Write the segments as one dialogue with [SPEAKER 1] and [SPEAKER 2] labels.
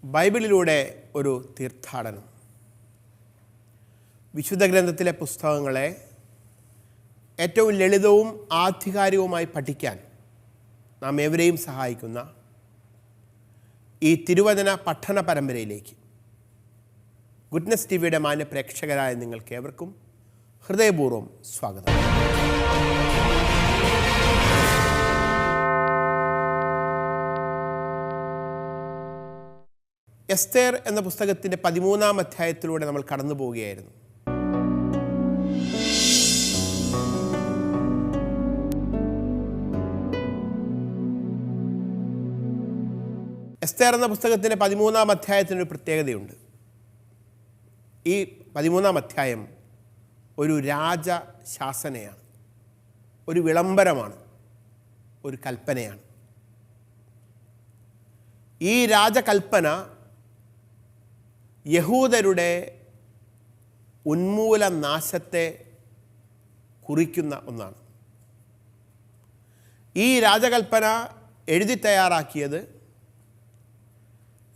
[SPEAKER 1] ബൈബിളിലൂടെ ഒരു തീർത്ഥാടനം. വിശുദ്ധ ഗ്രന്ഥത്തിലെ പുസ്തകങ്ങളെ ഏറ്റവും ലളിതവും ആധികാരികവുമായി പഠിക്കാൻ നാം ഏവരെയും സഹായിക്കുന്ന ഈ തിരുവചന പഠന പരമ്പരയിലേക്ക് ഗുഡ്നസ് ടിവിയുടെ മാന്യ പ്രേക്ഷകരായ നിങ്ങൾക്ക് ഏവർക്കും ഹൃദയപൂർവ്വം സ്വാഗതം. എസ്തേർ എന്ന പുസ്തകത്തിൻ്റെ 13-ാം അധ്യായത്തിലൂടെ നമ്മൾ കടന്നു പോവുകയായിരുന്നു. എസ്തേർ എന്ന പുസ്തകത്തിൻ്റെ 13-ാം അധ്യായത്തിനൊരു പ്രത്യേകതയുണ്ട്. ഈ 13-ാം അധ്യായം ഒരു രാജശാസനയാണ്, ഒരു വിളംബരമാണ്, ഒരു കൽപ്പനയാണ്. ഈ രാജകൽപ്പന യഹൂദരുടെ ഉന്മൂല നാശത്തെ കുറിക്കുന്ന ഒന്നാണ്. ഈ രാജകൽപ്പന എഴുതി തയ്യാറാക്കിയത്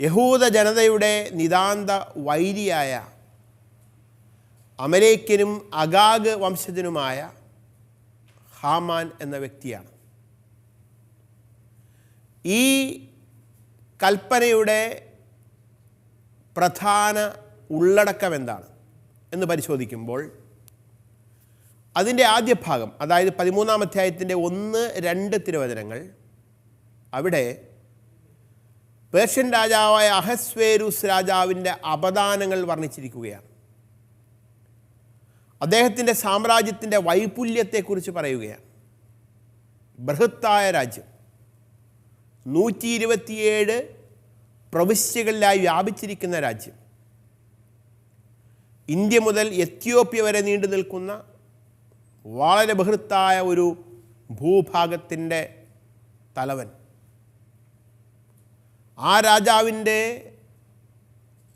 [SPEAKER 1] യഹൂദ ജനതയുടെ നിതാന്ത വൈരിയായ അമലേക്യനും അഗാഗ് വംശജനുമായ ഹാമാൻ എന്ന വ്യക്തിയാണ്. ഈ കൽപ്പനയുടെ പ്രധാന ഉള്ളടക്കം എന്താണ് എന്ന് പരിശോധിക്കുമ്പോൾ അതിൻ്റെ ആദ്യ ഭാഗം, അതായത് 13-ാം അധ്യായത്തിൻ്റെ 1-2 തിരുവചനങ്ങൾ, അവിടെ പേർഷ്യൻ രാജാവായ അഹസ്വേരൂസ് രാജാവിൻ്റെ അപദാനങ്ങൾ വർണ്ണിച്ചിരിക്കുകയാണ്. അദ്ദേഹത്തിൻ്റെ സാമ്രാജ്യത്തിൻ്റെ വൈപുല്യത്തെക്കുറിച്ച് പറയുകയാണ്. ബൃഹത്തായ രാജ്യം, 127 പ്രവിശ്യകളിലായി വ്യാപിച്ചിരിക്കുന്ന രാജ്യം, ഇന്ത്യ മുതൽ എത്യോപ്യ വരെ നീണ്ടു നിൽക്കുന്ന വളരെ ബൃഹത്തായ ഒരു ഭൂഭാഗത്തിൻ്റെ തലവൻ. ആ രാജാവിൻ്റെ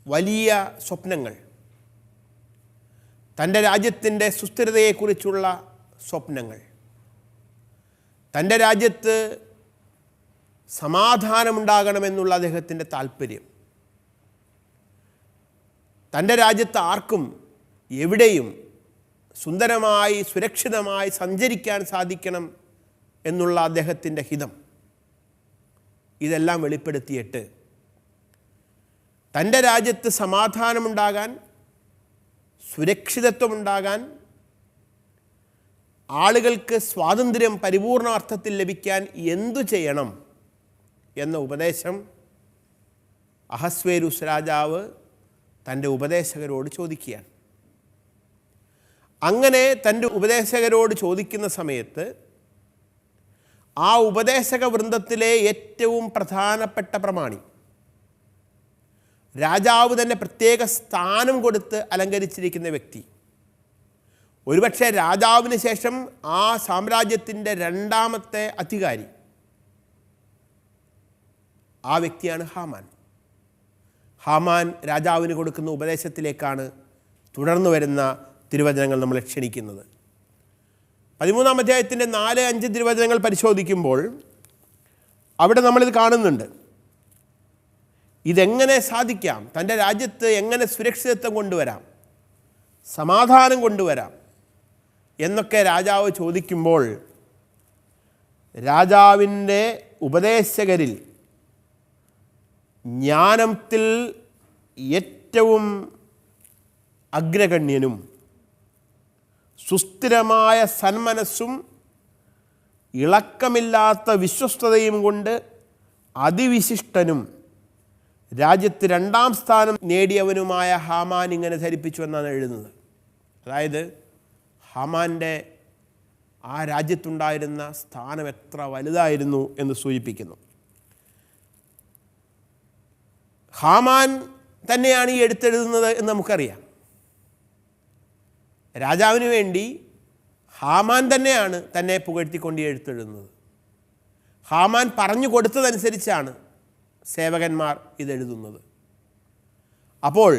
[SPEAKER 1] വലിയ സ്വപ്നങ്ങൾ, തൻ്റെ രാജ്യത്തിൻ്റെ സുസ്ഥിരതയെക്കുറിച്ചുള്ള സ്വപ്നങ്ങൾ, തൻ്റെ രാജ്യത്ത് സമാധാനമുണ്ടാകണമെന്നുള്ള അദ്ദേഹത്തിൻ്റെ താല്പര്യം, തൻ്റെ രാജ്യത്ത് ആർക്കും എവിടെയും സുന്ദരമായി സുരക്ഷിതമായി സഞ്ചരിക്കാൻ സാധിക്കണം എന്നുള്ള അദ്ദേഹത്തിൻ്റെ ഹിതം, ഇതെല്ലാം വെളിപ്പെടുത്തിയിട്ട് തൻ്റെ രാജ്യത്ത് സമാധാനമുണ്ടാകാൻ, സുരക്ഷിതത്വമുണ്ടാകാൻ, ആളുകൾക്ക് സ്വാതന്ത്ര്യം പരിപൂർണ അർത്ഥത്തിൽ ലഭിക്കാൻ എന്തു ചെയ്യണം എന്ന ഉപദേശം അഹസ്വേരൂസ് രാജാവ് തൻ്റെ ഉപദേശകരോട് ചോദിക്കുകയാണ്. അങ്ങനെ തൻ്റെ ഉപദേശകരോട് ചോദിക്കുന്ന സമയത്ത് ആ ഉപദേശക വൃന്ദത്തിലെ ഏറ്റവും പ്രധാനപ്പെട്ട പ്രമാണി, രാജാവ് തന്നെ പ്രത്യേക സ്ഥാനം കൊടുത്ത് അലങ്കരിച്ചിരിക്കുന്ന വ്യക്തി, ഒരുപക്ഷെ രാജാവിന് ശേഷം ആ സാമ്രാജ്യത്തിൻ്റെ 2ാമത്തെ അധികാരി, ആ വ്യക്തിയാണ് ഹാമാൻ. ഹാമാൻ രാജാവിന് കൊടുക്കുന്ന ഉപദേശത്തിലേക്കാണ് തുടർന്നു വരുന്ന തിരുവചനങ്ങൾ നമ്മളെ ക്ഷണിക്കുന്നത്. 13-ാം അധ്യായത്തിൻ്റെ 4-5 തിരുവചനങ്ങൾ പരിശോധിക്കുമ്പോൾ അവിടെ നമ്മളിത് കാണുന്നുണ്ട്. ഇതെങ്ങനെ സാധിക്കാം, തൻ്റെ രാജ്യത്ത് എങ്ങനെ സുരക്ഷിതത്വം കൊണ്ടുവരാം, സമാധാനം കൊണ്ടുവരാം എന്നൊക്കെ രാജാവ് ചോദിക്കുമ്പോൾ രാജാവിൻ്റെ ഉപദേശകരിൽ ജ്ഞാനത്തിൽ ഏറ്റവും അഗ്രഗണ്യനും സുസ്ഥിരമായ സന്മനസ്സും ഇളക്കമില്ലാത്ത വിശ്വസ്തതയും കൊണ്ട് അതിവിശിഷ്ടനും രാജ്യത്ത് 2ാം സ്ഥാനം നേടിയവനുമായ ഹാമാൻ ഇങ്ങനെ ധരിപ്പിച്ചു എന്നാണ് എഴുതുന്നത്. അതായത് ഹാമാൻ്റെ ആ രാജ്യത്തുണ്ടായിരുന്ന സ്ഥാനം എത്ര വലുതായിരുന്നു എന്ന് സൂചിപ്പിക്കുന്നു. ഹാമാൻ തന്നെയാണ് ഈ എഴുത്തെഴുതുന്നത് എന്ന് നമുക്കറിയാം. രാജാവിന് വേണ്ടി ഹാമാൻ തന്നെയാണ് തന്നെ പുകഴ്ത്തിക്കൊണ്ട് എഴുത്തെഴുതുന്നത്. ഹാമാൻ പറഞ്ഞു കൊടുത്തതനുസരിച്ചാണ് സേവകന്മാർ ഇതെഴുതുന്നത്. അപ്പോൾ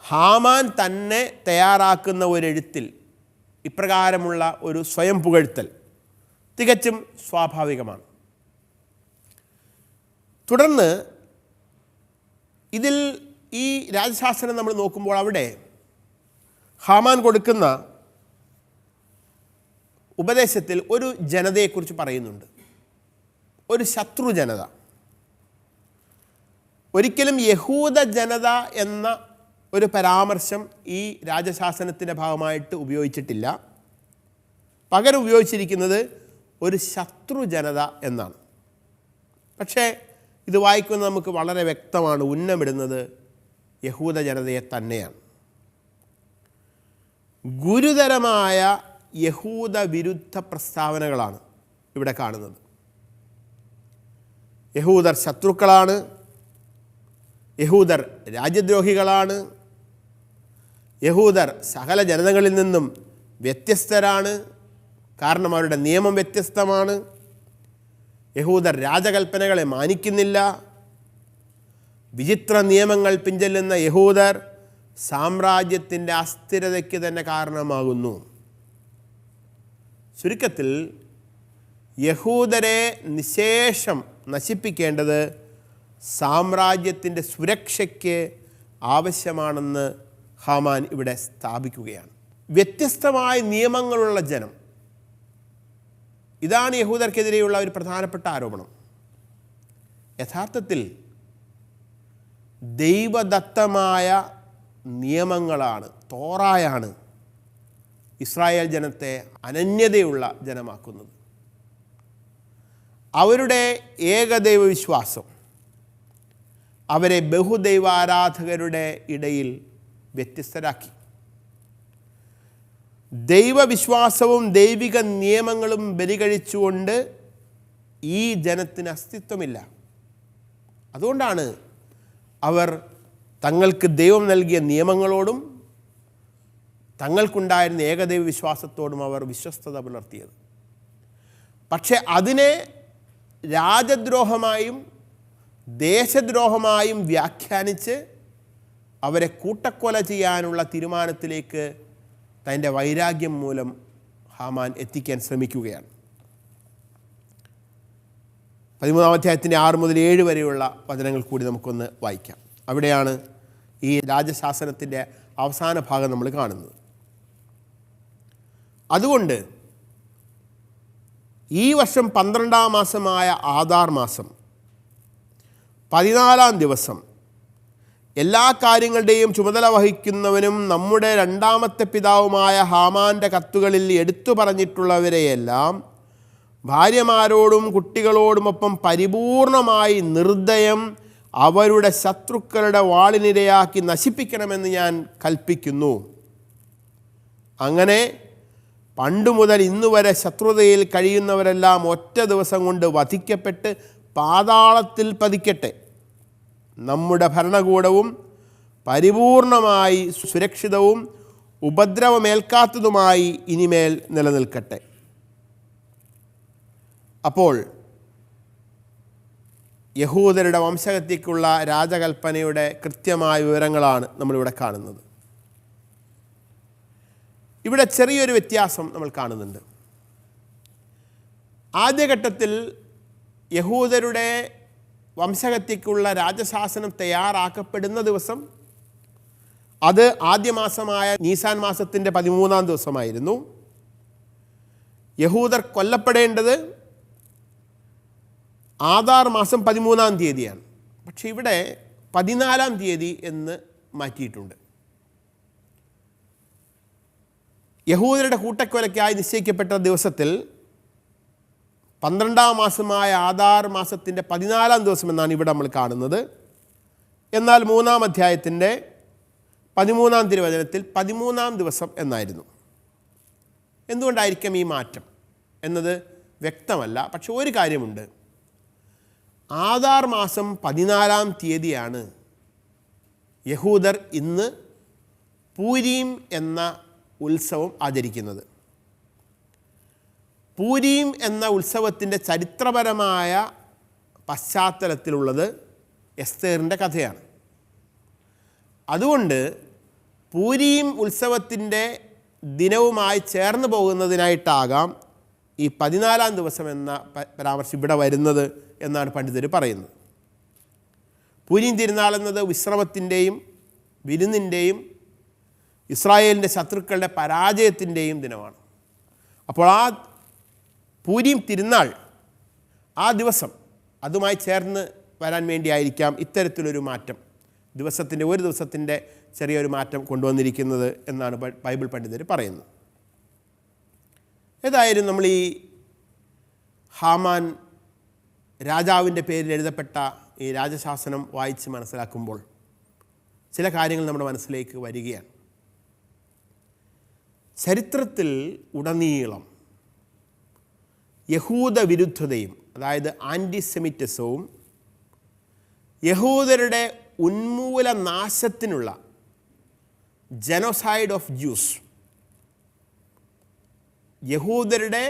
[SPEAKER 1] ഹാമാൻ തന്നെ തയ്യാറാക്കുന്ന ഒരെഴുത്തിൽ ഇപ്രകാരമുള്ള ഒരു സ്വയം പുകഴ്ത്തൽ തികച്ചും സ്വാഭാവികമാണ്. തുടർന്ന് ഇതിൽ ഈ രാജശാസനം നമ്മൾ നോക്കുമ്പോൾ അവിടെ ഹാമാൻ കൊടുക്കുന്ന ഉപദേശത്തിൽ ഒരു ജനതയെക്കുറിച്ച് പറയുന്നുണ്ട്, ഒരു ശത്രു ജനത. ഒരിക്കലും യഹൂദ ജനത എന്ന ഒരു പരാമർശം ഈ രാജശാസനത്തിൻ്റെ ഭാഗമായിട്ട് ഉപയോഗിച്ചിട്ടില്ല. പകരം ഉപയോഗിച്ചിരിക്കുന്നത് ഒരു ശത്രു ജനത എന്നാണ്. പക്ഷേ ഇത് വായിക്കുന്നത് നമുക്ക് വളരെ വ്യക്തമാണ്, ഉന്നമിടുന്നത് യഹൂദ ജനതയെ തന്നെയാണ്. ഗുരുതരമായ യഹൂദ വിരുദ്ധ പ്രസ്താവനകളാണ് ഇവിടെ കാണുന്നത്. യഹൂദർ ശത്രുക്കളാണ്, യഹൂദർ രാജ്യദ്രോഹികളാണ്, യഹൂദർ സകല ജനതകളിൽ നിന്നും വ്യത്യസ്തരാണ്, കാരണം അവരുടെ നിയമം വ്യത്യസ്തമാണ്. യഹൂദർ രാജകൽപ്പനകളെ മാനിക്കുന്നില്ല. വിചിത്ര നിയമങ്ങൾ പിൻചെല്ലുന്ന യഹൂദർ സാമ്രാജ്യത്തിൻ്റെ അസ്ഥിരതയ്ക്ക് തന്നെ കാരണമാകുന്നു. ചുരുക്കത്തിൽ യഹൂദരെ നിശേഷം നശിപ്പിക്കേണ്ടത് സാമ്രാജ്യത്തിൻ്റെ സുരക്ഷയ്ക്ക് ആവശ്യമാണെന്ന് ഹാമാൻ ഇവിടെ സ്ഥാപിക്കുകയാണ്. വ്യത്യസ്തമായ നിയമങ്ങളുള്ള ജനം, ഇതാണ് യഹൂദർക്കെതിരെയുള്ള ഒരു പ്രധാനപ്പെട്ട ആരോപണം. യഥാർത്ഥത്തിൽ ദൈവദത്തമായ നിയമങ്ങളാണ്, തോറായാണ് ഇസ്രായേൽ ജനത്തെ അനന്യതയുള്ള ജനമാക്കുന്നത്. അവരുടെ ഏകദൈവ വിശ്വാസം അവരെ ബഹുദൈവാരാധകരുടെ ഇടയിൽ വ്യത്യസ്തരാക്കി. ദൈവവിശ്വാസവും ദൈവിക നിയമങ്ങളും ബലികഴിച്ചുകൊണ്ട് ഈ ജനത്തിന് അസ്തിത്വമില്ല. അതുകൊണ്ടാണ് അവർ തങ്ങൾക്ക് ദൈവം നൽകിയ നിയമങ്ങളോടും തങ്ങൾക്കുണ്ടായിരുന്ന ഏകദൈവ വിശ്വാസത്തോടും അവർ വിശ്വസ്തത പുലർത്തിയത്. പക്ഷെ അതിനെ രാജദ്രോഹമായും ദേശദ്രോഹമായും വ്യാഖ്യാനിച്ച് അവരെ കൂട്ടക്കൊല ചെയ്യാനുള്ള തീരുമാനത്തിലേക്ക് തൻ്റെ വൈരാഗ്യം മൂലം ഹാമാൻ എത്തിക്കാൻ ശ്രമിക്കുകയാണ്. 13-ാം അധ്യായത്തിൻ്റെ 6 മുതൽ 7 വരെയുള്ള വചനങ്ങൾ കൂടി നമുക്കൊന്ന് വായിക്കാം. അവിടെയാണ് ഈ രാജശാസനത്തിൻ്റെ അവസാന ഭാഗം നമ്മൾ കാണുന്നത്. അതുകൊണ്ട് ഈ വർഷം 12-ാം മാസമായ ആദാർ മാസം 14-ാം ദിവസം എല്ലാ കാര്യങ്ങളുടെയും ചുമതല വഹിക്കുന്നവനും നമ്മുടെ രണ്ടാമത്തെ പിതാവുമായ ഹാമാൻ്റെ കത്തുകളിൽ എടുത്തു പറഞ്ഞിട്ടുള്ളവരെയെല്ലാം ഭാര്യമാരോടും കുട്ടികളോടുമൊപ്പം പരിപൂർണമായി നിർദ്ദയം അവരുടെ ശത്രുക്കളുടെ വാളിനിരയാക്കി നശിപ്പിക്കണമെന്ന് ഞാൻ കൽപ്പിക്കുന്നു. അങ്ങനെ പണ്ടു മുതൽ ഇന്നുവരെ ശത്രുതയിൽ കഴിയുന്നവരെല്ലാം ഒറ്റ ദിവസം കൊണ്ട് വധിക്കപ്പെട്ട് പാതാളത്തിൽ പതിക്കട്ടെ. നമ്മുടെ ഭരണകൂടവും പരിപൂർണമായി സുരക്ഷിതവും ഉപദ്രവമേൽക്കാത്തതുമായി ഇനിമേൽ നിലനിൽക്കട്ടെ. അപ്പോൾ യഹൂദരുടെ വംശഹത്യയ്ക്കുള്ള രാജകൽപ്പനയുടെ കൃത്യമായ വിവരങ്ങളാണ് നമ്മളിവിടെ കാണുന്നത്. ഇവിടെ ചെറിയൊരു വ്യത്യാസം നമ്മൾ കാണുന്നുണ്ട്. ആദ്യഘട്ടത്തിൽ യഹൂദരുടെ വംശഹത്യയ്ക്കുള്ള രാജശാസനം തയ്യാറാക്കപ്പെടുന്ന ദിവസം അത് ആദ്യ മാസമായ നീസാൻ മാസത്തിൻ്റെ 13-ാം ദിവസമായിരുന്നു. യഹൂദർ കൊല്ലപ്പെടേണ്ടത് ആദാർ മാസം 13-ാം തീയതിയാണ്. പക്ഷെ ഇവിടെ 14-ാം തീയതി എന്ന് മാറ്റിയിട്ടുണ്ട്. യഹൂദരുടെ കൂട്ടക്കൊലയ്ക്കായി നിശ്ചയിക്കപ്പെട്ട ദിവസത്തിൽ 12-ാം മാസമായ ആദാർ മാസത്തിൻ്റെ 14-ാം ദിവസം എന്നാണ് ഇവിടെ നമ്മൾ കാണുന്നത്. എന്നാൽ 3-ാം അധ്യായത്തിൻ്റെ 13-ാം തിരുവചനത്തിൽ 13-ാം ദിവസം എന്നായിരുന്നു. എന്തുകൊണ്ടായിരിക്കും ഈ മാറ്റം എന്നത് വ്യക്തമല്ല. പക്ഷെ ഒരു കാര്യമുണ്ട്, ആദാർ മാസം 14-ാം തീയതിയാണ് യഹൂദർ ഇന്ന് പൂരീം എന്ന ഉത്സവം ആചരിക്കുന്നത്. പൂരീം എന്ന ഉത്സവത്തിൻ്റെ ചരിത്രപരമായ പശ്ചാത്തലത്തിലുള്ളത് എസ്തേറിൻ്റെ കഥയാണ്. അതുകൊണ്ട് പൂരീം ഉത്സവത്തിൻ്റെ ദിനവുമായി ചേർന്ന് പോകുന്നതിനായിട്ടാകാം ഈ 14-ാം ദിവസം എന്ന പരാമർശം ഇവിടെ വരുന്നത് എന്നാണ് പണ്ഡിതർ പറയുന്നത്. പൂരീം തിരുനാൾ എന്നത് വിശ്രമത്തിൻ്റെയും വിരുന്നിൻ്റെയും ഇസ്രായേലിൻ്റെ ശത്രുക്കളുടെ പരാജയത്തിൻ്റെയും ദിനമാണ്. അപ്പോൾ ആ പൂരീം തിരുനാൾ ആ ദിവസം അതുമായി ചേർന്ന് വരാൻ വേണ്ടിയായിരിക്കാം ഇത്തരത്തിലൊരു മാറ്റം, ഒരു ദിവസത്തിൻ്റെ ചെറിയൊരു മാറ്റം കൊണ്ടുവന്നിരിക്കുന്നത് എന്നാണ് ബൈബിൾ പണ്ഡിതർ പറയുന്നത്. ഏതായാലും നമ്മൾ ഈ ഹാമാൻ രാജാവിൻ്റെ പേരിൽ എഴുതപ്പെട്ട ഈ രാജശാസനം വായിച്ച് മനസ്സിലാക്കുമ്പോൾ ചില കാര്യങ്ങൾ നമ്മുടെ മനസ്സിലേക്ക് വരികയാണ്. ചരിത്രത്തിൽ ഉടനീളം യഹൂദ വിരുദ്ധതയും, അതായത് ആൻറ്റിസെമിറ്റിസവും യഹൂദരുടെ ഉന്മൂല നാശത്തിനുള്ള ജനോസൈഡ് ഓഫ് ജ്യൂസ്, യഹൂദരുടെ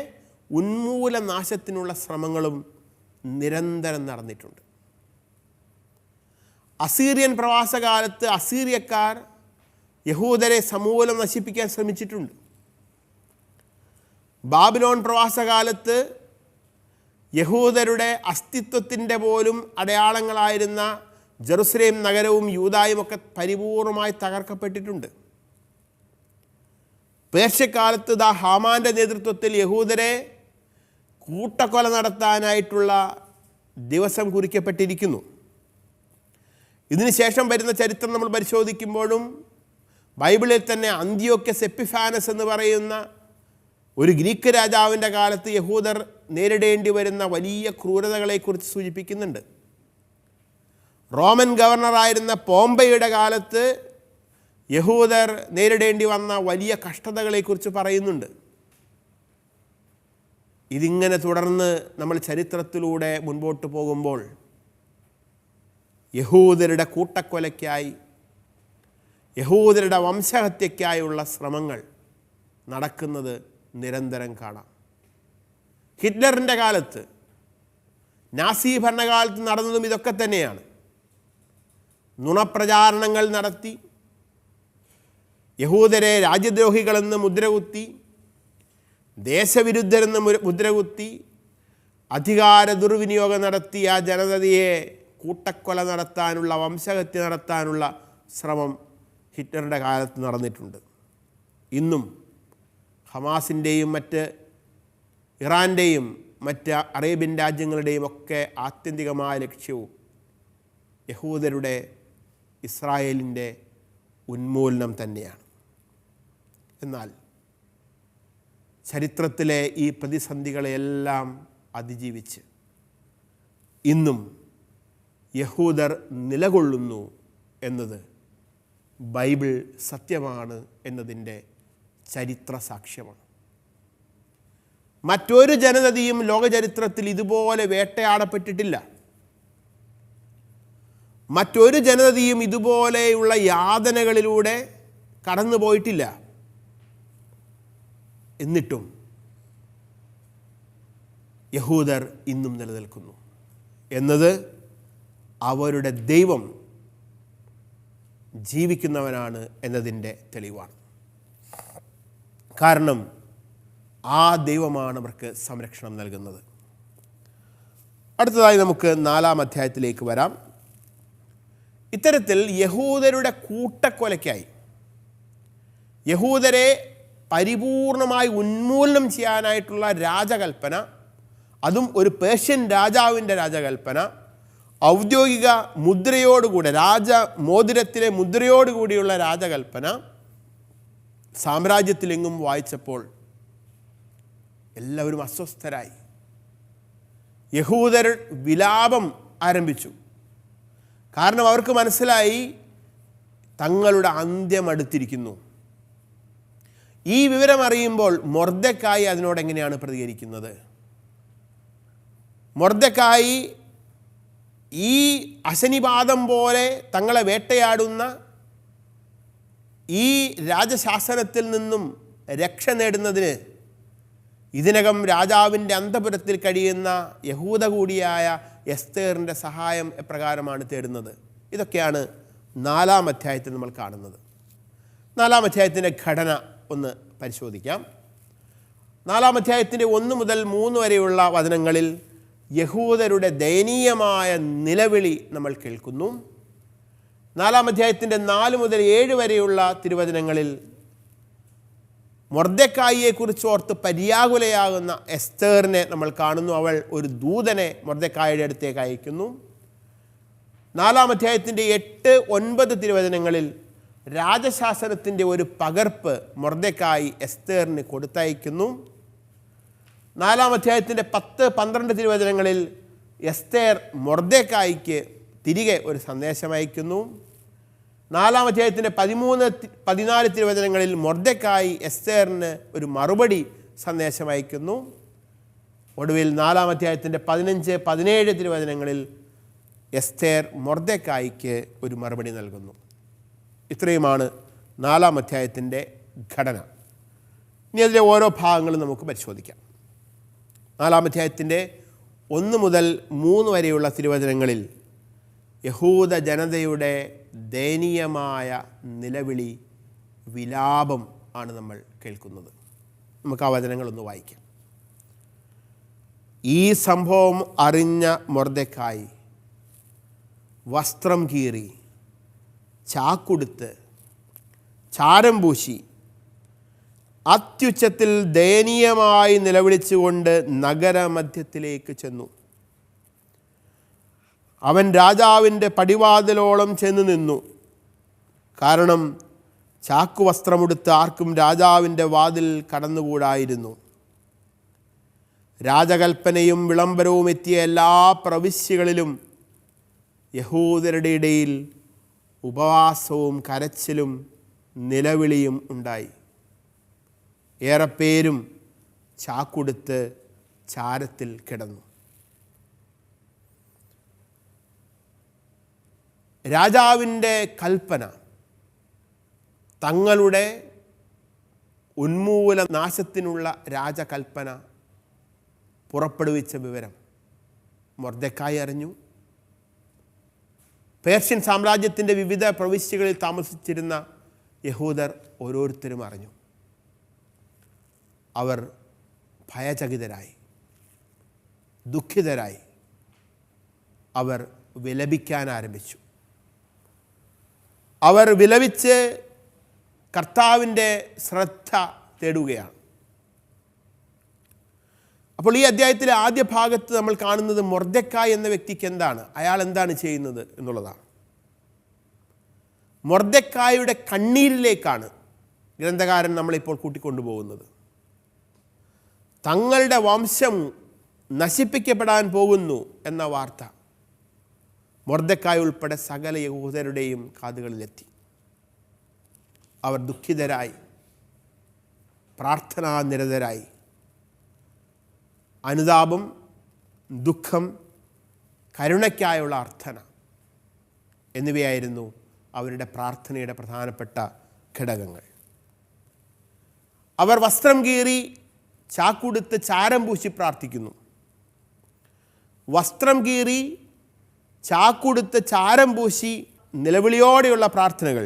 [SPEAKER 1] ഉന്മൂല നാശത്തിനുള്ള ശ്രമങ്ങളും നിരന്തരം നടന്നിട്ടുണ്ട്. അസീറിയൻ പ്രവാസകാലത്ത് അസീറിയക്കാർ യഹൂദരെ സമൂലം നശിപ്പിക്കാൻ ശ്രമിച്ചിട്ടുണ്ട്. ബാബിലോൺ പ്രവാസകാലത്ത് യഹൂദരുടെ അസ്തിത്വത്തിൻ്റെ പോലും അടയാളങ്ങളായിരുന്ന ജെറുസലേം നഗരവും യൂദായുമൊക്കെ പരിപൂർണമായി തകർക്കപ്പെട്ടിട്ടുണ്ട്. പേർഷ്യക്കാലത്ത് ഹാമാൻ്റെ നേതൃത്വത്തിൽ യഹൂദരെ കൂട്ടക്കൊല നടത്താനായിട്ടുള്ള ദിവസം കുറിക്കപ്പെട്ടിരിക്കുന്നു. ഇതിനുശേഷം വരുന്ന ചരിത്രം നമ്മൾ പരിശോധിക്കുമ്പോഴും ബൈബിളിൽ തന്നെ അന്ത്യോക്യസ് എപ്പിഫാനസ് എന്ന് പറയുന്ന ഒരു ഗ്രീക്ക് രാജാവിൻ്റെ കാലത്ത് യഹൂദർ നേരിടേണ്ടി വരുന്ന വലിയ ക്രൂരതകളെക്കുറിച്ച് സൂചിപ്പിക്കുന്നുണ്ട്. റോമൻ ഗവർണറായിരുന്ന പോംബയുടെ കാലത്ത് യഹൂദർ നേരിടേണ്ടി വന്ന വലിയ കഷ്ടതകളെക്കുറിച്ച് പറയുന്നുണ്ട്. ഇതിങ്ങനെ തുടർന്ന് നമ്മൾ ചരിത്രത്തിലൂടെ മുൻപോട്ട് പോകുമ്പോൾ യഹൂദരുടെ കൂട്ടക്കൊലയ്ക്കായി, യഹൂദരുടെ വംശഹത്യയ്ക്കായുള്ള ശ്രമങ്ങൾ നടക്കുന്നത് നിരന്തരം കാണാം. ഹിറ്റ്ലറിൻ്റെ കാലത്ത്, നാസി ഭരണകാലത്ത് നടന്നതും ഇതൊക്കെ തന്നെയാണ്. നുണപ്രചാരണങ്ങൾ നടത്തി, യഹൂദരെ രാജ്യദ്രോഹികളെന്ന് മുദ്രകുത്തി, ദേശവിരുദ്ധരെന്ന് മുദ്രകുത്തി, അധികാര ദുർവിനിയോഗം നടത്തി ആ ജനതയെ കൂട്ടക്കൊല നടത്താനുള്ള, വംശഹത്യ നടത്താനുള്ള ശ്രമം ഹിറ്റ്ലറുടെ കാലത്ത് നടന്നിട്ടുണ്ട്. ഇന്നും ഹമാസിൻ്റെയും മറ്റ് ഇറാൻ്റെയും മറ്റ് അറേബ്യൻ രാജ്യങ്ങളുടെയും ഒക്കെ ആത്യന്തികമായ ലക്ഷ്യവും യഹൂദരുടെ, ഇസ്രായേലിൻ്റെ ഉന്മൂലനം തന്നെയാണ്. എന്നാൽ ചരിത്രത്തിലെ ഈ പ്രതിസന്ധികളെയെല്ലാം അതിജീവിച്ച് ഇന്നും യഹൂദർ നിലകൊള്ളുന്നു എന്നത് ബൈബിൾ സത്യമാണ് എന്നതിൻ്റെ ചരിത്ര സാക്ഷ്യമാണ്. മറ്റൊരു ജനതയും ലോകചരിത്രത്തിൽ ഇതുപോലെ വേട്ടയാടപ്പെട്ടിട്ടില്ല. മറ്റൊരു ജനതയും ഇതുപോലെയുള്ള യാതനകളിലൂടെ കടന്നു പോയിട്ടില്ല. എന്നിട്ടും യഹൂദർ ഇന്നും നിലനിൽക്കുന്നു എന്നത് അവരുടെ ദൈവം ജീവിക്കുന്നവനാണ് എന്നതിൻ്റെ തെളിവാണ്. കാരണം ആ ദൈവമാണ് അവർക്ക് സംരക്ഷണം നൽകുന്നത്. അടുത്തതായി നമുക്ക് 4-ാം അധ്യായത്തിലേക്ക് വരാം. ഇത്തരത്തിൽ യഹൂദരുടെ കൂട്ടക്കൊലയ്ക്കായി, യഹൂദരെ പരിപൂർണമായി ഉന്മൂലനം ചെയ്യാനായിട്ടുള്ള രാജകൽപ്പന, അതും ഒരു പേർഷ്യൻ രാജാവിൻ്റെ രാജകൽപ്പന, ഔദ്യോഗിക മുദ്രയോടുകൂടെ, രാജമോതിരത്തിലെ മുദ്രയോടുകൂടിയുള്ള രാജകൽപ്പന സാമ്രാജ്യത്തിലെങ്ങും വായിച്ചപ്പോൾ എല്ലാവരും അസ്വസ്ഥരായി. യഹൂദർ വിലാപം ആരംഭിച്ചു. കാരണം അവർക്ക് മനസ്സിലായി തങ്ങളുടെ അന്ത്യം അടുത്തിരിക്കുന്നു. ഈ വിവരം അറിയുമ്പോൾ മൊർദെഖായി അതിനോട് എങ്ങനെയാണ് പ്രതികരിക്കുന്നത്? മൊർദെഖായി ഈ അശനിപാതം പോലെ തങ്ങളെ വേട്ടയാടുന്ന ഈ രാജശാസനത്തിൽ നിന്നും രക്ഷ നേടുന്നതിന് ഇതിനകം രാജാവിൻ്റെ അന്തപുരത്തിൽ കഴിയുന്ന യഹൂദ കൂടിയായ എസ്തേറിൻ്റെ സഹായം എപ്രകാരമാണ് തേടുന്നത്? ഇതൊക്കെയാണ് 4-ാം അധ്യായത്തിൽ നമ്മൾ കാണുന്നത്. 4-ാം അധ്യായത്തിൻ്റെ ഘടന ഒന്ന് പരിശോധിക്കാം. 4-ാം അധ്യായത്തിൻ്റെ 1 മുതൽ 3 വരെയുള്ള വചനങ്ങളിൽ യഹൂദരുടെ ദയനീയമായ നിലവിളി നമ്മൾ കേൾക്കുന്നു. 4 അധ്യായത്തിൻ്റെ 4 മുതൽ 7 വരെയുള്ള തിരുവചനങ്ങളിൽ മൊർദെഖായിയെക്കുറിച്ച് ഓർത്ത് പര്യാകുലയാകുന്ന എസ്തേറിനെ നമ്മൾ കാണുന്നു. അവൾ ഒരു ദൂതനെ മൊർദെഖായിയുടെ അടുത്തേക്ക് അയക്കുന്നു. 4 അധ്യായത്തിൻ്റെ 8, 9 തിരുവചനങ്ങളിൽ രാജശാസനത്തിൻ്റെ ഒരു പകർപ്പ് മൊർദെഖായി എസ്തേറിന് കൊടുത്തയക്കുന്നു. 4 അധ്യായത്തിൻ്റെ 10, 12 തിരുവചനങ്ങളിൽ എസ്തേർ മൊർദെഖായിക്ക് തിരികെ ഒരു സന്ദേശം അയക്കുന്നു. 4 അധ്യായത്തിൻ്റെ 13, 14 തിരുവചനങ്ങളിൽ മൊർദെഖായി എസ്തേറിന് ഒരു മറുപടി സന്ദേശം അയക്കുന്നു. ഒടുവിൽ 4 അധ്യായത്തിൻ്റെ 15, 17 തിരുവചനങ്ങളിൽ എസ്തേർ മൊർദെഖായിക്ക് ഒരു മറുപടി നൽകുന്നു. ഇത്രയുമാണ് 4 അധ്യായത്തിൻ്റെ ഘടന. ഇനി അതിലെ ഓരോ ഭാഗങ്ങളും നമുക്ക് പരിശോധിക്കാം. 4 അധ്യായത്തിൻ്റെ 1 മുതൽ 3 വരെയുള്ള തിരുവചനങ്ങളിൽ യഹൂദ ജനതയുടെ ദയനീയമായ നിലവിളി, വിലാപം ആണ് നമ്മൾ കേൾക്കുന്നത്. നമുക്ക് ആ വചനങ്ങളൊന്ന് വായിക്കാം. ഈ സംഭവം അറിഞ്ഞ മൊർദെഖായി വസ്ത്രം കീറി, ചാക്കുടുത്ത്, ചാരം പൂശി, അത്യുച്ചത്തിൽ ദയനീയമായി നിലവിളിച്ചുകൊണ്ട് നഗരമധ്യത്തിലേക്ക് ചെന്നു. അവൻ രാജാവിൻ്റെ പടിവാതിലോളം ചെന്ന് നിന്നു. കാരണം ചാക്കുവസ്ത്രമുടുത്ത് ആർക്കും രാജാവിൻ്റെ വാതിൽ കടന്നുകൂടായിരുന്നു. രാജകൽപ്പനയും വിളംബരവും എത്തിയ എല്ലാ പ്രവിശ്യകളിലും യഹൂദരുടെ ഇടയിൽ ഉപവാസവും കരച്ചിലും നിലവിളിയും ഉണ്ടായി. ഏറെ പേരും ചാക്കുടുത്ത് ചാരത്തിൽ കിടന്നു. രാജാവിൻ്റെ കൽപ്പന, തങ്ങളുടെ ഉന്മൂല നാശത്തിനുള്ള രാജകൽപ്പന പുറപ്പെടുവിച്ച വിവരം മൊർദെഖായി അറിഞ്ഞു. പേർഷ്യൻ സാമ്രാജ്യത്തിൻ്റെ വിവിധ പ്രവിശ്യകളിൽ താമസിച്ചിരുന്ന യഹൂദർ ഓരോരുത്തരും അറിഞ്ഞു. അവർ ഭയചകിതരായി, ദുഃഖിതരായി. അവർ വിലപിക്കാൻ ആരംഭിച്ചു. അവർ വിലപിച്ച് കർത്താവിൻ്റെ ശ്രദ്ധ തേടുകയാണ്. അപ്പോൾ ഈ അധ്യായത്തിലെ ആദ്യ ഭാഗത്ത് നമ്മൾ കാണുന്നത് മൊർദെഖായി എന്ന വ്യക്തിക്ക് എന്താണ്, അയാൾ എന്താണ് ചെയ്യുന്നത് എന്നുള്ളതാണ്. മൊർദെഖായിയുടെ കണ്ണീരിലേക്കാണ് ഗ്രന്ഥകാരൻ നമ്മളിപ്പോൾ കൂട്ടിക്കൊണ്ടുപോകുന്നത്. തങ്ങളുടെ വംശം നശിപ്പിക്കപ്പെടാൻ പോകുന്നു എന്ന വാർത്ത മൊർദെഖായി ഉൾപ്പെടെ സകല യഹൂദരുടെയും കാതുകളിലെത്തി. അവർ ദുഃഖിതരായി, പ്രാർത്ഥനാനിരതരായി. അനുതാപം, ദുഃഖം, കരുണയ്ക്കായുള്ള അർത്ഥന എന്നിവയായിരുന്നു അവരുടെ പ്രാർത്ഥനയുടെ പ്രധാനപ്പെട്ട ഘടകങ്ങൾ. അവർ വസ്ത്രം കീറി, ചാക്കുടുത്ത്, ചാരം പൂശി പ്രാർത്ഥിക്കുന്നു. വസ്ത്രം കീറി, ചാക്കുടുത്ത്, ചാരം പൂശി നിലവിളിയോടെയുള്ള പ്രാർത്ഥനകൾ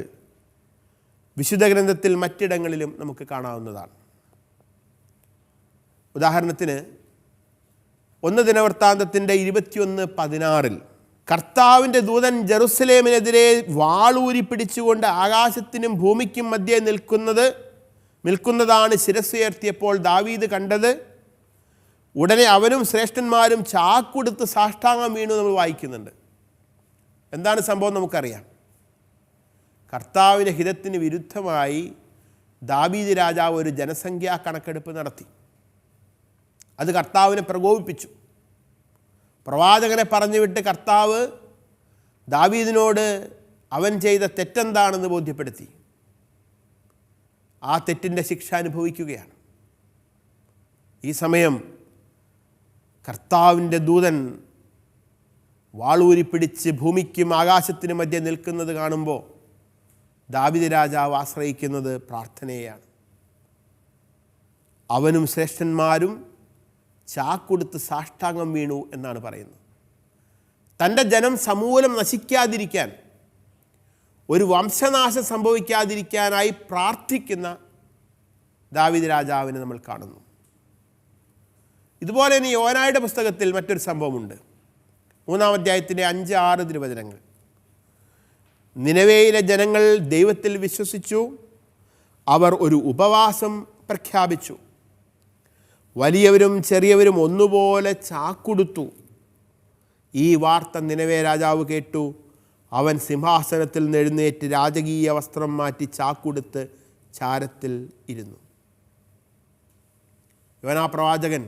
[SPEAKER 1] വിശുദ്ധ ഗ്രന്ഥത്തിൽ മറ്റിടങ്ങളിലും നമുക്ക് കാണാവുന്നതാണ്. ഉദാഹരണത്തിന് 1 ദിനവൃത്താന്തത്തിൻ്റെ 21:16 കർത്താവിൻ്റെ ദൂതൻ ജെറുസലേമിനെതിരെ വാളൂരി പിടിച്ചുകൊണ്ട് ആകാശത്തിനും ഭൂമിക്കും മധ്യേ നിൽക്കുന്നതാണ് ശിരസ്സുയർത്തിയപ്പോൾ ദാവീദ് കണ്ടത്. ഉടനെ അവനും ശ്രേഷ്ഠന്മാരും ചാക്കുടുത്ത് സാഷ്ടാംഗം വീണു നമ്മൾ വായിക്കുന്നുണ്ട്. എന്താണ് സംഭവം നമുക്കറിയാം. കർത്താവിൻ്റെ ഹിതത്തിന് വിരുദ്ധമായി ദാവീദ് രാജാവ് ഒരു ജനസംഖ്യാ കണക്കെടുപ്പ് നടത്തി. അത് കർത്താവിനെ പ്രകോപിപ്പിച്ചു. പ്രവാചകനെ പറഞ്ഞുവിട്ട് കർത്താവ് ദാവീദിനോട് അവൻ ചെയ്ത തെറ്റെന്താണെന്ന് ബോധ്യപ്പെടുത്തി. ആ തെറ്റിൻ്റെ ശിക്ഷ അനുഭവിക്കുകയാണ്. ഈ സമയം കർത്താവിൻ്റെ ദൂതൻ വാളൂരി പിടിച്ച് ഭൂമിക്കും ആകാശത്തിനും മധ്യ നിൽക്കുന്നത് കാണുമ്പോൾ ദാവീദ് രാജാവ് ആശ്രയിക്കുന്നത് പ്രാർത്ഥനയെയാണ്. അവനും ശ്രേഷ്ഠന്മാരും ചാക്കുടുത്ത് സാഷ്ടാംഗം വീണു എന്നാണ് പറയുന്നത്. തൻ്റെ ജനം സമൂലം നശിക്കാതിരിക്കാൻ, ഒരു വംശനാശം സംഭവിക്കാതിരിക്കാനായി പ്രാർത്ഥിക്കുന്ന ദാവീദ് രാജാവിനെ നമ്മൾ കാണുന്നു. ഇതുപോലെ തന്നെ യോനായുടെ പുസ്തകത്തിൽ മറ്റൊരു സംഭവമുണ്ട്. 3-ാം അധ്യായത്തിൻ്റെ 5-6 തിരുവചനങ്ങൾ. നിനവേയിലെ ജനങ്ങൾ ദൈവത്തിൽ വിശ്വസിച്ചു. അവർ ഒരു ഉപവാസം പ്രഖ്യാപിച്ചു. വലിയവരും ചെറിയവരും ഒന്നുപോലെ ചാക്കുടുത്തു. ഈ വാർത്ത നിനവേ രാജാവ് കേട്ടു. അവൻ സിംഹാസനത്തിൽ നിന്ന് എഴുന്നേറ്റ് രാജകീയ വസ്ത്രം മാറ്റി ചാക്കുടുത്ത് ചാരത്തിൽ ഇരുന്നു. യോനാ പ്രവാചകൻ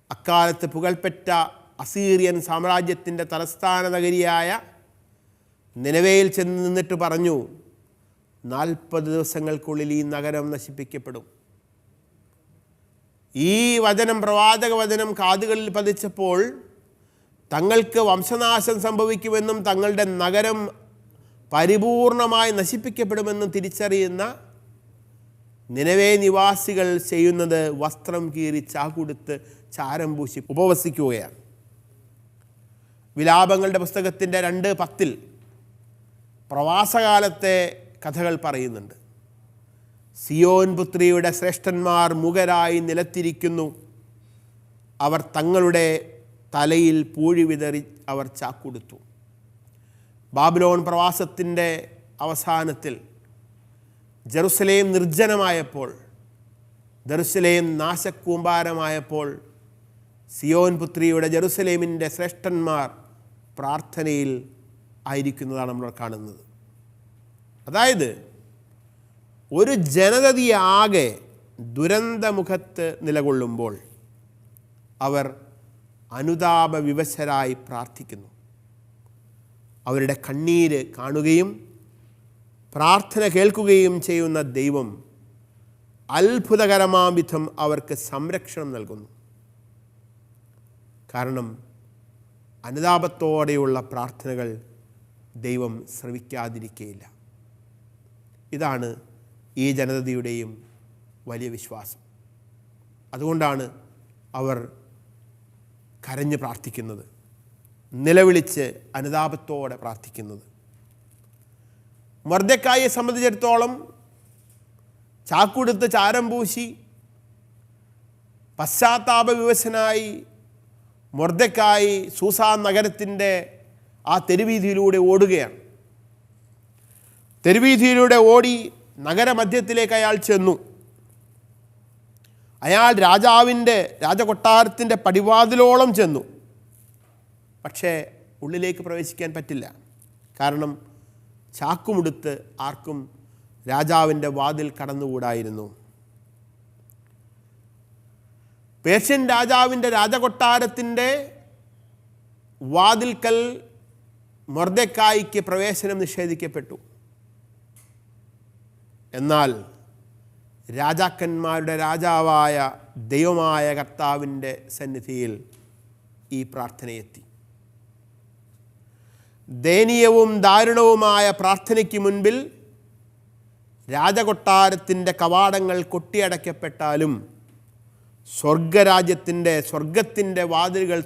[SPEAKER 1] അക്കാലത്ത് പുകൾപ്പെട്ട അസീറിയൻ സാമ്രാജ്യത്തിൻ്റെ തലസ്ഥാന നഗരിയായ നിനവേയിൽ ചെന്ന് നിന്നിട്ട് പറഞ്ഞു, 40 ദിവസങ്ങൾക്കുള്ളിൽ ഈ നഗരം നശിപ്പിക്കപ്പെടും. ഈ വചനം, പ്രവാചക വചനം കാതുകളിൽ പതിച്ചപ്പോൾ തങ്ങൾക്ക് വംശനാശം സംഭവിക്കുമെന്നും തങ്ങളുടെ നഗരം പരിപൂർണമായി നശിപ്പിക്കപ്പെടുമെന്നും തിരിച്ചറിയുന്ന നിനവേ നിവാസികൾ ചെയ്യുന്നത് വസ്ത്രം കീറി ചാക്കുടുത്ത് ചാരം പൂശി ഉപവസിക്കുകയാണ്. വിലാപങ്ങളുടെ പുസ്തകത്തിൻ്റെ 2:10 പ്രവാസകാലത്തെ കഥകൾ പറയുന്നുണ്ട്. സിയോൻ പുത്രിയുടെ ശ്രേഷ്ഠന്മാർ മുഖരായി നിലത്തിരിക്കുന്നു. അവർ തങ്ങളുടെ തലയിൽ പൂഴി വിതറി അവർ ചാക്കുടുത്തു. ബാബിലോൺ പ്രവാസത്തിൻ്റെ അവസാനത്തിൽ ജെറുസലേം നിർജ്ജനമായപ്പോൾ, ജെറുസലേം നാശക്കൂമ്പാരമായപ്പോൾ സിയോൻ പുത്രിയുടെ ജെറുസലേമിൻ്റെ ശ്രേഷ്ഠന്മാർ പ്രാർത്ഥനയിൽ ആയിരിക്കുന്നതാണ് നമ്മൾ കാണുന്നത്. അതായത് ഒരു ജനതയാകെ ദുരന്തമുഖത്ത് നിലകൊള്ളുമ്പോൾ അവർ അനുതാപ വിവശരായി പ്രാർത്ഥിക്കുന്നു. അവരുടെ കണ്ണീര് കാണുകയും പ്രാർത്ഥന കേൾക്കുകയും ചെയ്യുന്ന ദൈവം അത്ഭുതകരമാം വിധം അവർക്ക് സംരക്ഷണം നൽകുന്നു. കാരണം അനുതാപത്തോടെയുള്ള പ്രാർത്ഥനകൾ ദൈവം ശ്രവിക്കാതിരിക്കുകയില്ല. ഇതാണ് ഈ ജനതയുടെയും വലിയ വിശ്വാസം. അതുകൊണ്ടാണ് അവർ കരഞ്ഞ് പ്രാർത്ഥിക്കുന്നത്, നിലവിളിച്ച് അനുതാപത്തോടെ പ്രാർത്ഥിക്കുന്നത്. മൊർദെഖായിയെ സംബന്ധിച്ചിടത്തോളം ചാക്കുടുത്ത് ചാരം പൂശി പശ്ചാത്താപ വിവശനായി മൊർദെഖായി സൂസാൻ നഗരത്തിൻ്റെ ആ തെരുവീതിയിലൂടെ ഓടുകയാണ്. തെരുവീതിയിലൂടെ ഓടി നഗരമധ്യത്തിലേക്ക് അയാൾ ചെന്നു. അയാൾ രാജകൊട്ടാരത്തിൻ്റെ പടിവാതിലോളം ചെന്നു. പക്ഷേ ഉള്ളിലേക്ക് പ്രവേശിക്കാൻ പറ്റില്ല. കാരണം ചാക്കുമുടുത്ത് ആർക്കും രാജാവിൻ്റെ വാതിൽ കടന്നുകൂടായിരുന്നു. പേർഷ്യൻ രാജാവിൻ്റെ രാജകൊട്ടാരത്തിൻ്റെ വാതിൽക്കൽ മൊർദെഖായിക്ക് പ്രവേശനം നിഷേധിക്കപ്പെട്ടു. എന്നാൽ രാജാക്കന്മാരുടെ രാജാവായ ദൈവമായ കർത്താവിൻ്റെ സന്നിധിയിൽ ഈ പ്രാർത്ഥനയെത്തി. ദയനീയവും ദാരുണവുമായ പ്രാർത്ഥനയ്ക്ക് മുൻപിൽ രാജകൊട്ടാരത്തിൻ്റെ കവാടങ്ങൾ കൊട്ടിയടയ്ക്കപ്പെട്ടാലും സ്വർഗത്തിൻ്റെ വാതിലുകൾ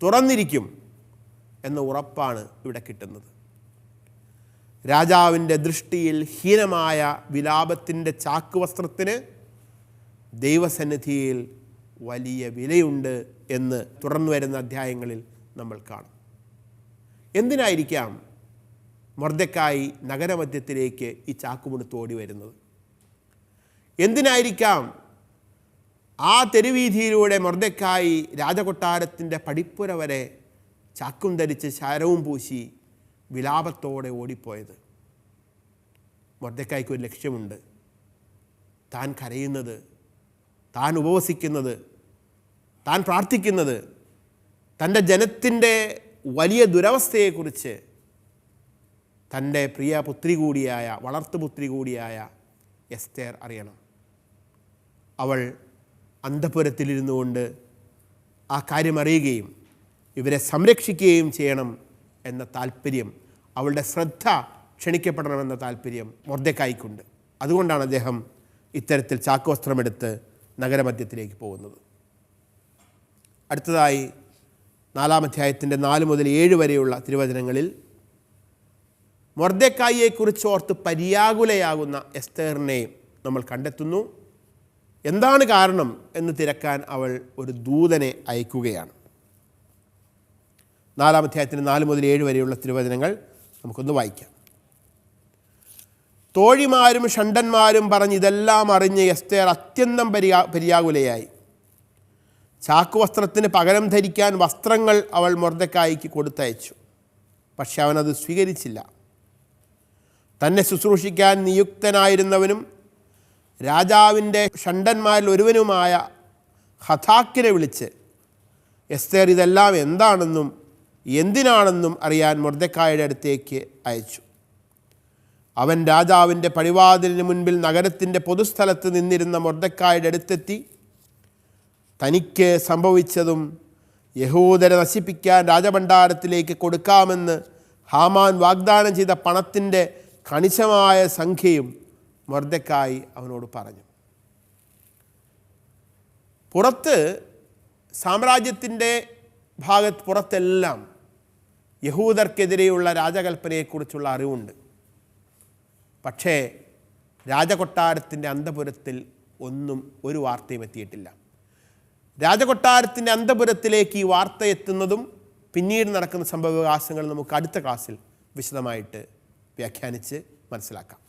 [SPEAKER 1] തുറന്നിരിക്കും എന്ന ഉറപ്പാണ് ഇവിടെ കിട്ടുന്നത്. രാജാവിൻ്റെ ദൃഷ്ടിയിൽ ഹീനമായ വിലാപത്തിൻ്റെ ചാക്കുവസ്ത്രത്തിന് ദൈവസന്നിധിയിൽ വലിയ വിലയുണ്ട് എന്ന് തുടർന്നു വരുന്ന അധ്യായങ്ങളിൽ നമ്മൾ കാണും. എന്തിനായിരിക്കാം മൊർദെഖായി നഗരമധ്യത്തിലേക്ക് ഈ ചാക്കുമുടുത്ത് ഓടി വരുന്നത്? എന്തിനായിരിക്കാം ആ തെരുവീതിയിലൂടെ മൊർദെഖായി രാജകൊട്ടാരത്തിൻ്റെ പടിപ്പുര വരെ ചാക്കും ധരിച്ച് ചാരവും പൂശി വിലാപത്തോടെ ഓടിപ്പോയത്? മൊർദെഖായിക്ക് ഒരു ലക്ഷ്യമുണ്ട്. താൻ കരയുന്നത്, താൻ ഉപവസിക്കുന്നത്, താൻ പ്രാർത്ഥിക്കുന്നത് തൻ്റെ ജനത്തിൻ്റെ വലിയ ദുരവസ്ഥയെക്കുറിച്ച് തൻ്റെ പ്രിയ പുത്രി കൂടിയായ, വളർത്തുപുത്രി കൂടിയായ എസ്തേർ അറിയണം. അവൾ അന്തഃപുരത്തിലിരുന്നു കൊണ്ട് ആ കാര്യം അറിയുകയും ഇവരെ സംരക്ഷിക്കുകയും ചെയ്യണം എന്ന താല്പര്യം, അവളുടെ ശ്രദ്ധ ക്ഷണിക്കപ്പെടണമെന്ന താല്പര്യം മൊർദെഖായിക്കുണ്ട്. അതുകൊണ്ടാണ് അദ്ദേഹം ഇത്തരത്തിൽ ചാക്കുവസ്ത്രമെടുത്ത് നഗരമധ്യത്തിലേക്ക് പോകുന്നത്. അടുത്തതായി 4-ാം അധ്യായത്തിൻ്റെ 4 മുതൽ 7 വരെയുള്ള തിരുവചനങ്ങളിൽ മൊർദെഖായിയെക്കുറിച്ച് ഓർത്ത് പര്യാകുലയാകുന്ന എസ്തേറിനെയും നമ്മൾ കണ്ടെത്തുന്നു. എന്താണ് കാരണം എന്ന് തിരക്കാൻ അവൾ ഒരു ദൂതനെ അയക്കുകയാണ്. 4-ാം അധ്യായത്തിന് 4 മുതൽ 7 വരെയുള്ള തിരുവചനങ്ങൾ നമുക്കൊന്ന് വായിക്കാം. തോഴിമാരും ഷണ്ഡന്മാരും പറഞ്ഞ് ഇതെല്ലാം അറിഞ്ഞ് എസ്തേർ അത്യന്തം പര്യാകുലയായി. ചാക്കുവസ്ത്രത്തിന് പകരം ധരിക്കാൻ വസ്ത്രങ്ങൾ അവൾ മൊർദെഖായിക്ക് കൊടുത്തയച്ചു. പക്ഷെ അവനത് സ്വീകരിച്ചില്ല. തന്നെ ശുശ്രൂഷിക്കാൻ നിയുക്തനായിരുന്നവനും രാജാവിൻ്റെ ഷണ്ഡന്മാരിൽ ഒരുവനുമായ ഹഥാക്കിനെ വിളിച്ച് എസ്തേർ ഇതെല്ലാം എന്താണെന്നും എന്തിനാണെന്നും അറിയാൻ മൊർദെഖായിയുടെ അടുത്തേക്ക് അയച്ചു. അവൻ രാജാവിൻ്റെ പടിവാതിലിന് മുൻപിൽ നഗരത്തിൻ്റെ പൊതുസ്ഥലത്ത് നിന്നിരുന്ന മൊർദെഖായിയുടെ അടുത്തെത്തി തനിക്ക് സംഭവിച്ചതും യഹൂദരെ നശിപ്പിക്കാൻ രാജഭണ്ഡാരത്തിലേക്ക് കൊടുക്കാമെന്ന് ഹാമാൻ വാഗ്ദാനം ചെയ്ത പണത്തിൻ്റെ കണിശമായ സംഖ്യയും മൊർദെഖായി അവനോട് പറഞ്ഞു. പുറത്ത് സാമ്രാജ്യത്തിൻ്റെ പുറത്തെല്ലാം യഹൂദർക്കെതിരെയുള്ള രാജകൽപ്പനയെക്കുറിച്ചുള്ള അറിവുണ്ട്. പക്ഷേ രാജകൊട്ടാരത്തിൻ്റെ അന്തഃപുരത്തിൽ ഒരു വാർത്തയും എത്തിയിട്ടില്ല. രാജകൊട്ടാരത്തിൻ്റെ അന്തഃപുരത്തിലേക്ക് ഈ വാർത്ത എത്തുന്നതും പിന്നീട് നടക്കുന്ന സംഭവവികാസങ്ങൾ നമുക്ക് അടുത്ത ക്ലാസ്സിൽ വിശദമായിട്ട് വ്യാഖ്യാനിച്ച് മനസ്സിലാക്കാം.